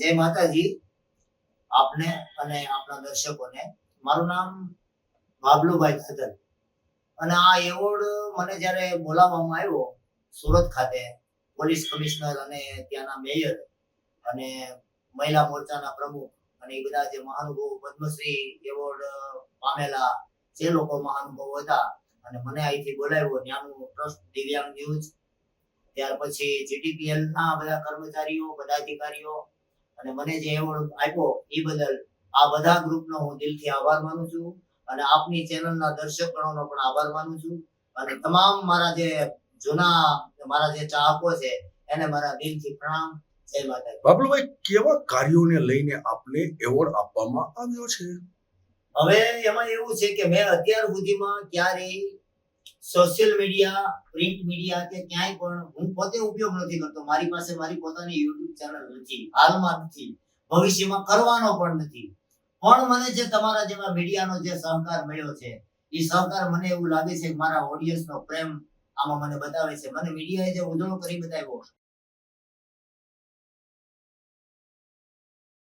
જય માતાજી આપને અને આપણા દર્શકોને. મારું નામ બાબલુભાઈ થદલ અને આ એવોર્ડ મને જ્યારે બોલાવવામાં આવ્યો સુરત ખાતે પોલીસ કમિશનર અને ત્યાંના મેયર અને મહિલા મોરચાના પ્રમુખ અને એ બધા જે મહાનુભાવો પદ્મશ્રી એવોર્ડ પામેલા જે લોકો મહાનુભાવો હતા અને મને અહીંથી બોલાવ્યો ત્યાંનું ટ્રસ્ટ દિવ્યાંગ ન્યૂઝ, ત્યાર પછી જીટીપીએલ ના બધા કર્મચારીઓ પદાધિકારીઓ અને મને જે એવોર્ડ આપ્યો એ બદલ આ બધા ગ્રુપનો હું દિલથી આભાર માનું છું અને આપની ચેનલના દર્શકગણોનો પણ આભાર માનું છું અને તમામ મારા જે જૂના મારા જે ચાહકો છે એને મારા દિલથી પ્રણામ. જય માતાજી. બાબલુભાઈ, કેવા કાર્યોને લઈને આપને એવોર્ડ આપવામાં આવ્યો છે? હવે એમાં એવું છે કે મેં અત્યાર સુધીમાં ક્યારેય સોશિયલ મીડિયા, પ્રિન્ટ મીડિયા કે ક્યાંય પણ હું પોતે ઉપયોગ નથી કરતો. મારી પાસે મારી પોતાની યુટ્યુબ ચેનલ નથી, હાલમાં નથી, ભવિષ્યમાં કરવાનો પણ નથી. પણ મને જે તમારા જેવા મીડિયાનો જે સહકાર મળ્યો છે એ સહકાર મને એવું લાગે છે કે મારા ઓડિયન્સનો પ્રેમ આમાં મને બતાવે છે. મને મીડિયાએ જે ઉજળો કરી બતાવ્યો